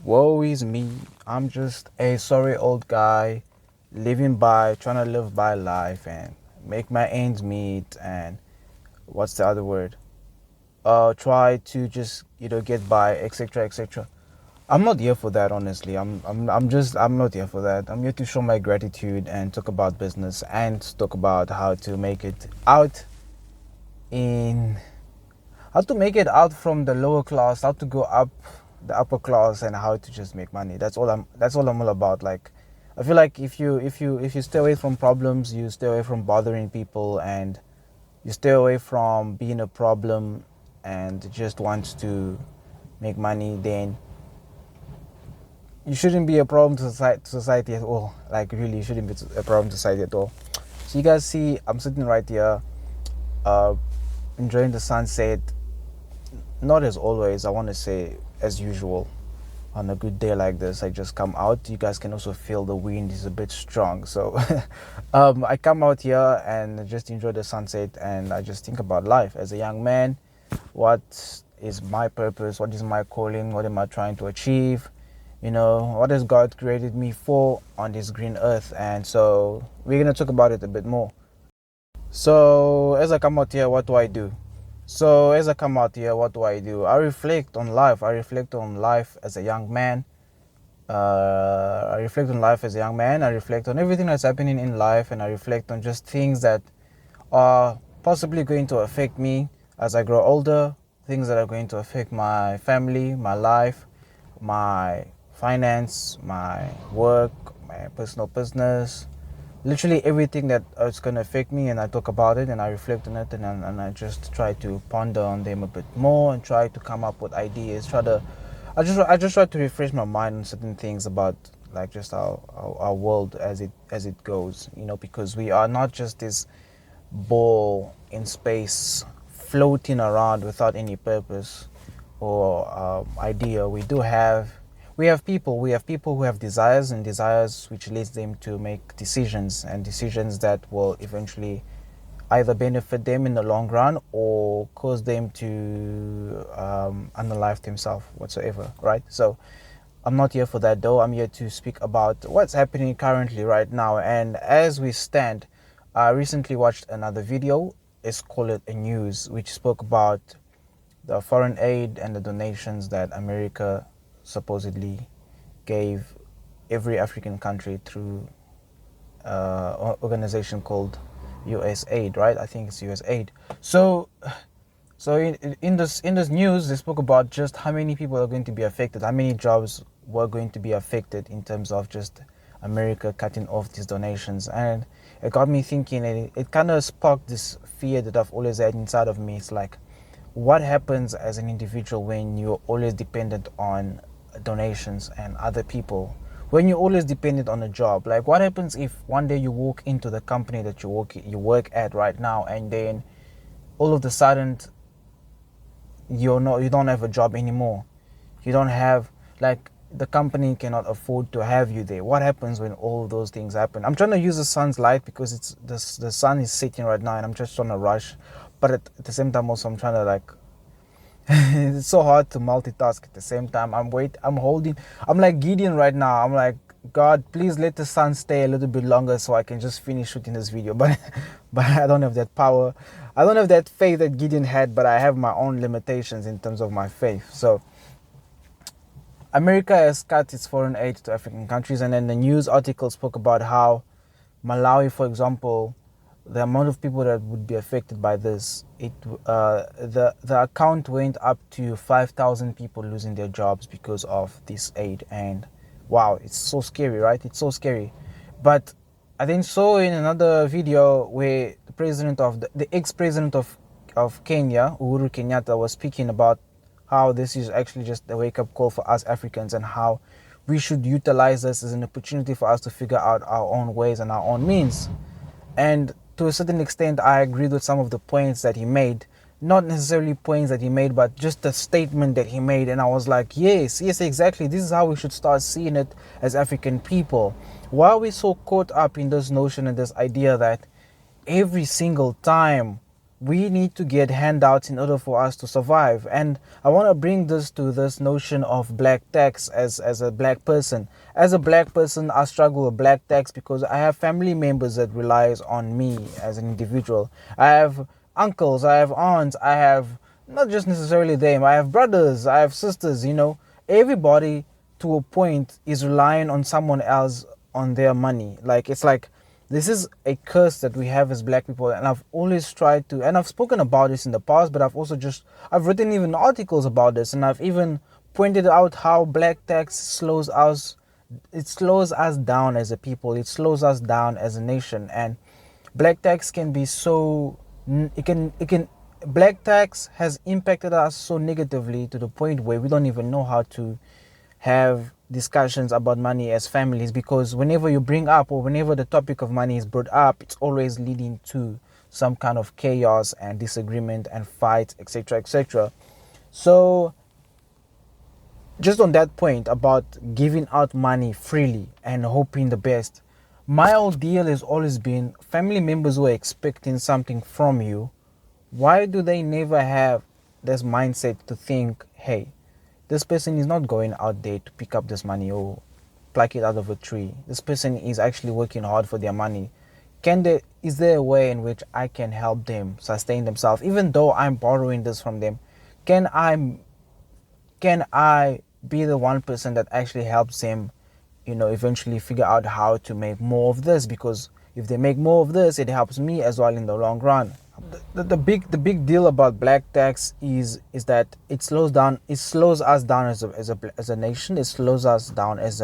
Woe is me. I'm just a sorry old guy trying to live by life and make my ends meet and what's the other word? Try to just, get by, etc., etc. I'm not here for that, honestly. I'm not here for that. I'm here to show my gratitude and talk about business and talk about in how to make it out from the lower class, how to go up the upper class, and how to just make money. That's all I'm all about. Like, I feel like if you stay away from problems, you stay away from bothering people, and you stay away from being a problem and just want to make money, then you shouldn't be a problem to society at all. Like, really, you shouldn't be a problem to society at all. So you guys see, I'm sitting right here, uh, enjoying the sunset. Not as always, I want to say as usual. On a good day like this, I just come out. You guys can also feel the wind is a bit strong. So I come out here and just enjoy the sunset, and I just think about life as a young man. What is my purpose? What is my calling? What am I trying to achieve? What has God created me for on this green earth? And so we're going to talk about it a bit more. So as I come out here, what do I do? I reflect on life. I reflect on life as a young man. I reflect on life as a young man. I reflect on everything that's happening in life, and I reflect on just things that are possibly going to affect me as I grow older, things that are going to affect my family, my life, my finance, my work, my personal business, literally everything that is going to affect me. And I talk about it and I reflect on it, and I just try to ponder on them a bit more and try to come up with ideas. I just try to refresh my mind on certain things about, like, just our world as it goes, because we are not just this ball in space floating around without any purpose or idea. We have people who have desires, and desires which leads them to make decisions, and decisions that will eventually either benefit them in the long run or cause them to unalive themselves whatsoever, right? So I'm not here for that, though. I'm here to speak about what's happening currently right now. And as we stand, I recently watched another video. Let's call it a news, which spoke about the foreign aid and the donations that America supposedly gave every African country through an organization called USAID, right? I think it's USAID. So in this news, they spoke about just how many people are going to be affected, how many jobs were going to be affected in terms of just America cutting off these donations. And it got me thinking, and it kind of sparked this fear that I've always had inside of me. It's like, what happens as an individual when you're always dependent on donations and other people? When you're always dependent on a job, like, what happens if one day you walk into the company that you work at right now, and then all of a sudden you don't have a job anymore? You don't have, like, the company cannot afford to have you there. What happens when all of those things happen? I'm trying to use the sun's light because it's the sun is setting right now, and I'm just trying to rush, but at the same time also I'm trying to, like, it's so hard to multitask at the same time. I'm like Gideon right now. I'm like, God, please let the sun stay a little bit longer so I can just finish shooting this video. But I don't have that power. I don't have that faith that Gideon had, but I have my own limitations in terms of my faith. So America has cut its foreign aid to African countries, and then the news article spoke about how Malawi, for example, the amount of people that would be affected by this, the account went up to 5,000 people losing their jobs because of this aid. And wow, it's so scary, right? It's so scary. But I then saw in another video where the ex-president of Kenya, Uhuru Kenyatta, was speaking about how this is actually just a wake-up call for us Africans, and how we should utilize this as an opportunity for us to figure out our own ways and our own means. And to a certain extent, I agreed with some of the points that he made. Not necessarily points that he made, but just the statement that he made. And I was like, yes, exactly. This is how we should start seeing it as African people. Why are we so caught up in this notion and this idea that every single time we need to get handouts in order for us to survive. And I want to bring this to this notion of black tax. As a black person, I struggle with black tax because I have family members that relies on me as an individual. I have uncles, I have aunts, I have not just necessarily them, I have brothers, I have sisters, everybody to a point is relying on someone else on their money. Like, it's like this is a curse that we have as black people, and I've always tried to, and I've spoken about this in the past, but I've written even articles about this, and I've even pointed out how black tax slows us down as a people, it slows us down as a nation. And black tax can be so, it can black tax has impacted us so negatively to the point where we don't even know how to have discussions about money as families, because whenever you bring up, or whenever the topic of money is brought up, it's always leading to some kind of chaos and disagreement and fight, etc., etc. So just on that point about giving out money freely and hoping the best, my ideal has always been family members who are expecting something from you. Why do they never have this mindset to think, hey, this person is not going out there to pick up this money or pluck it out of a tree. This person is actually working hard for their money. Is there a way in which I can help them sustain themselves, even though I'm borrowing this from them? Can I be the one person that actually helps them, eventually figure out how to make more of this? Because if they make more of this, it helps me as well in the long run. The big deal about black tax is that it slows us down as a nation. It slows us down as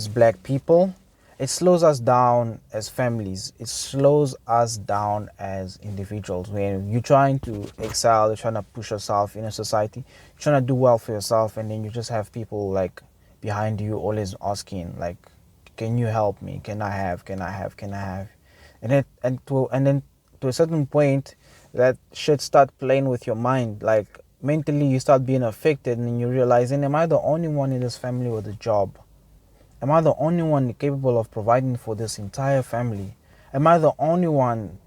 black people. It slows us down as families. It slows us down as individuals. When you're trying to excel, you're trying to push yourself in a society, you're trying to do well for yourself, and then you just have people like behind you always asking, like, can you help me? Can I have? And then to a certain point, that shit start playing with your mind. Like, mentally you start being affected, and you're realizing, am I the only one in this family with a job? Am I the only one capable of providing for this entire family? Am I the only one?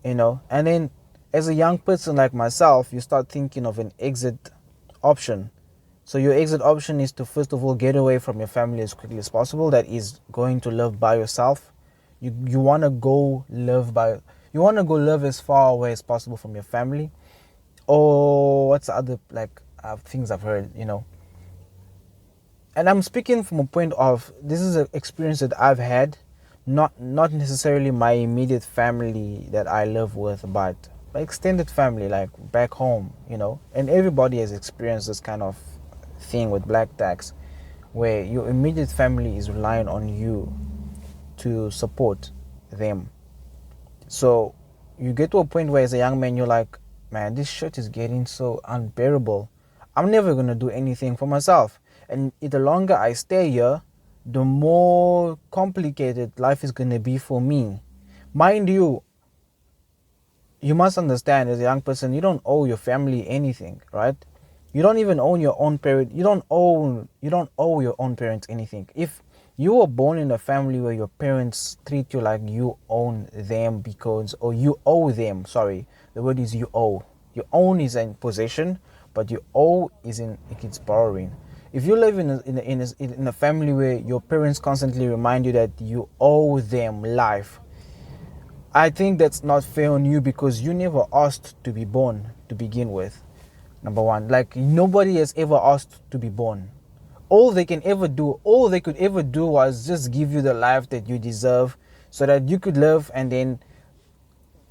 And then as a young person like myself, you start thinking of an exit option. So your exit option is to first of all get away from your family as quickly as possible. That is going to live by yourself. You want to go live as far away as possible from your family. Or what's the other things I've heard, And I'm speaking from a point of, this is an experience that I've had, not necessarily my immediate family that I live with, but my extended family, like back home, And everybody has experienced this kind of thing with black tax, where your immediate family is relying on you to support them. So you get to a point where as a young man, you're like, man, this shit is getting so unbearable. I'm never going to do anything for myself. And the longer I stay here, the more complicated life is going to be for me. Mind you, you must understand, as a young person, you don't owe your family anything, right? You don't even own your own parent. You don't owe your own parents anything. If you were born in a family where your parents treat you like you own them or you owe them, sorry, the word is you owe. You own is in possession, but you owe it's borrowing. If you live in a family where your parents constantly remind you that you owe them life, I think that's not fair on you, because you never asked to be born to begin with. Number one, like, nobody has ever asked to be born. All they could ever do was just give you the life that you deserve, so that you could live, and then,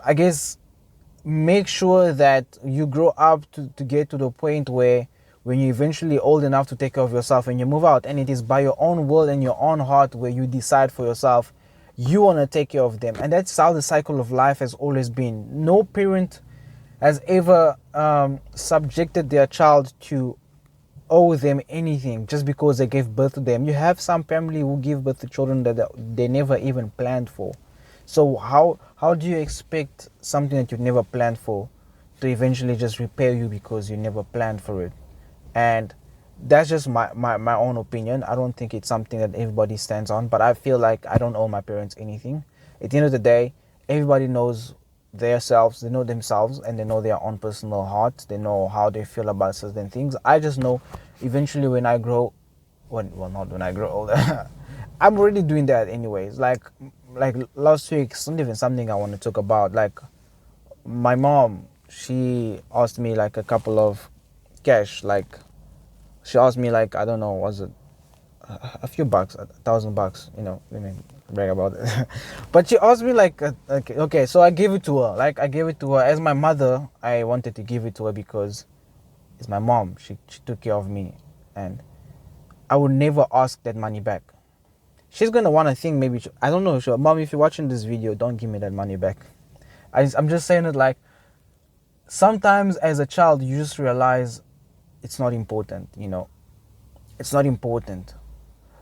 I guess, make sure that you grow up to get to the point where when you're eventually old enough to take care of yourself and you move out, and it is by your own will and your own heart where you decide for yourself, you want to take care of them. And that's how the cycle of life has always been. No parent has ever subjected their child to owe them anything just because they gave birth to them. You have some family who give birth to children that they never even planned for. So how do you expect something that you've never planned for to eventually just repay you because you never planned for it? And that's just my own opinion. I don't think it's something that everybody stands on, but I feel like I don't owe my parents anything. At the end of the day, everybody knows themselves, they know themselves, and they know their own personal hearts. They know how they feel about certain things. I just know eventually when I grow, well, not when I grow older. I'm already doing that anyways. Like last week, it's not even something I want to talk about. Like my mom, she asked me like a couple of cash. Like she asked me like, I don't know, was it a few bucks, $1,000? You know, let me brag about it. But she asked me like, okay, so I gave it to her. Like I gave it to her as my mother. I wanted to give it to her because it's my mom. She took care of me, and I would never ask that money back. She's gonna want to think maybe, I don't know, sure, mom, if you're watching this video, don't give me that money back. I'm just saying it like, sometimes as a child, you just realize it's not important, you know. It's not important.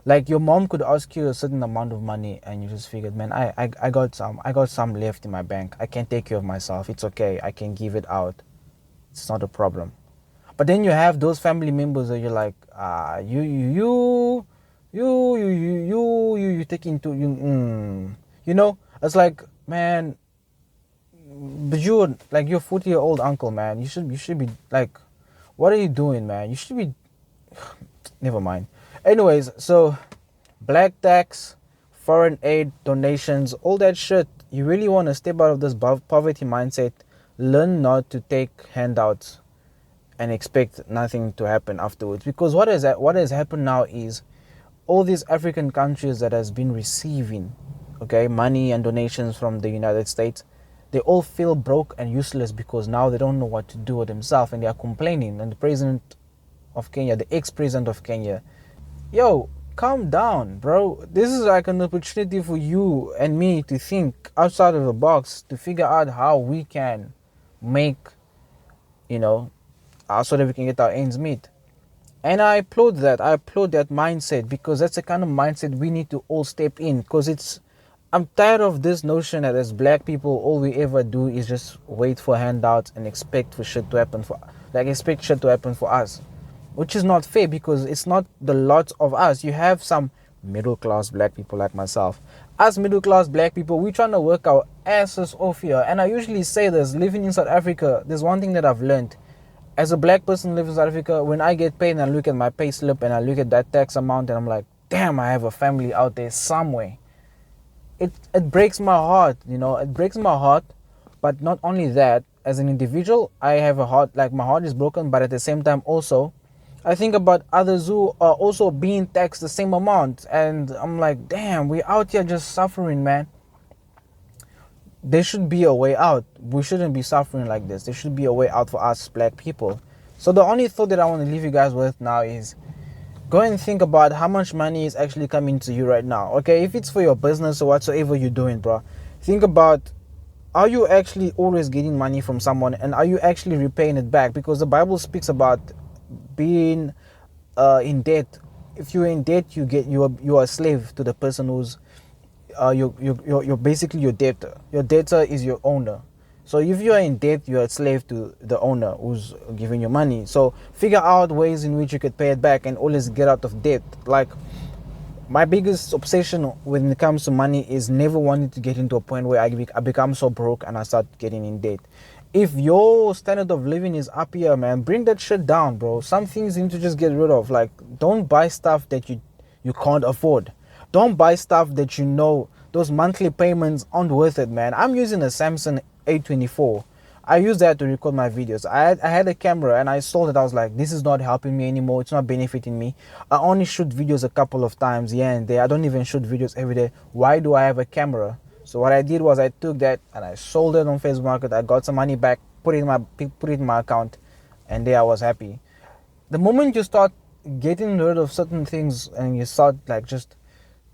Like your mom could ask you a certain amount of money and you just figured, man, I got some left in my bank. I can take care of myself. It's okay. I can give it out. It's not a problem. But then you have those family members that you're like, you take into you know, it's like, man, but you're like your 40-year-old uncle, man. You should be like, what are you doing, man? You should be never mind. Anyways, so black tax, foreign aid, donations, all that shit. You really want to step out of this poverty mindset. Learn not to take handouts and expect nothing to happen afterwards. Because what has happened now is all these African countries that has been receiving, okay, money and donations from the United States, they all feel broke and useless because now they don't know what to do with themselves and they are complaining. And the president of Kenya, the ex-president of Kenya, yo, calm down, bro. This is like an opportunity for you and me to think outside of the box, to figure out how we can make, you know, so that we can get our ends meet. And I applaud that. I applaud that mindset because that's the kind of mindset we need to all step in. Because I'm tired of this notion that as black people, all we ever do is just wait for handouts and expect shit to happen for us, which is not fair because it's not the lot of us. You have some middle class black people like myself. As middle class black people, we're trying to work our asses off here. And I usually say this, living in South Africa, there's one thing that I've learned. As a black person living in South Africa, when I get paid and I look at my pay slip and I look at that tax amount and I'm like, damn, I have a family out there somewhere. It breaks my heart, you know, it breaks my heart. But not only that, as an individual, I have a heart, like my heart is broken, but at the same time also, I think about others who are also being taxed the same amount. And I'm like, damn, we're out here just suffering, man. There should be a way out. We shouldn't be suffering like this. There should be a way out for us black people. So the only thought that I want to leave you guys with now is go and think about how much money is actually coming to you right now. Okay, if it's for your business or whatsoever you're doing, bro, think about, are you actually always getting money from someone and are you actually repaying it back? Because the Bible speaks about being in debt. If you're in debt, you are a slave to the person who's you're basically your debtor. Your debtor is your owner. So if you are in debt, you're a slave to the owner who's giving you money. So figure out ways in which you could pay it back and always get out of debt. Like my biggest obsession when it comes to money is never wanting to get into a point where I become so broke and I start getting in debt. If your standard of living is up here, man, bring that shit down, bro. Some things you need to just get rid of. Like, don't buy stuff that you can't afford. Don't buy stuff that you know those monthly payments aren't worth it, man. I'm using a Samsung A24. I use that to record my videos. I had a camera and I saw that I was like, this is not helping me anymore. It's not benefiting me. I only shoot videos a couple of times here and there. I don't even shoot videos every day. Why do I have a camera? So what I did was I took that and I sold it on Facebook Market. I got some money back, put it in my account, and there I was happy. The moment you start getting rid of certain things and you start like just,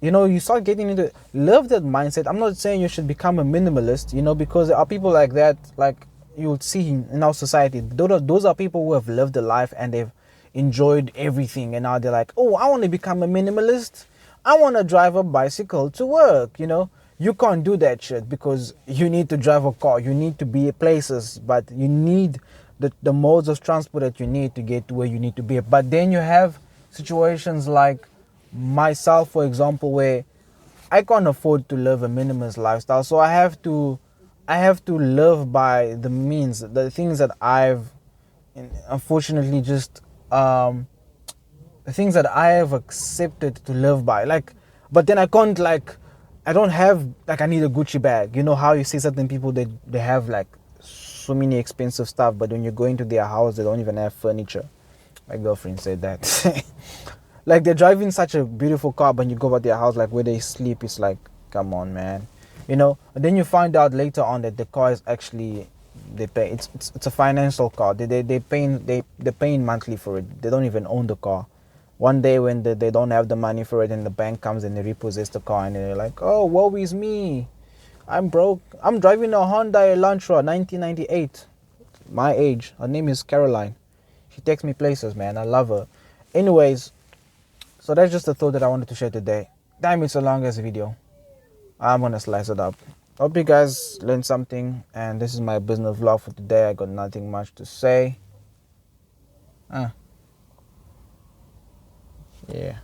you know, you start getting into love that mindset. I'm not saying you should become a minimalist, you know, because there are people like that, like you would see in our society. Those are people who have lived a life and they've enjoyed everything, and now they're like, oh, I want to become a minimalist. I want to drive a bicycle to work, you know. You can't do that shit because you need to drive a car. You need to be at places, but you need the modes of transport that you need to get to where you need to be. But then you have situations like myself, for example, where I can't afford to live a minimalist lifestyle. So I have to I have to live by the means, the things that I've unfortunately just the things that I have accepted to live by. Like, but then I can't, like, I don't have, like, I need a Gucci bag. You know how you see certain people, they have like so many expensive stuff, but when you go into their house, they don't even have furniture. My girlfriend said that. Like, they're driving such a beautiful car, but you go to their house, like where they sleep, it's like, come on, man. You know. And then you find out later on that the car is actually, they pay. It's a financial car. They're paying monthly for it. They don't even own the car. One day when they don't have the money for it, and the bank comes and they repossess the car, and they're like, oh, woe is me, I'm broke. I'm driving a Honda Elantra 1998. My age. Her name is Caroline. She takes me places, man. I love her. Anyways, so that's just a thought that I wanted to share today. Damn, it's a long ass video. I'm gonna slice it up. Hope you guys learned something, and this is my business vlog for today. I got nothing much to say. Yeah.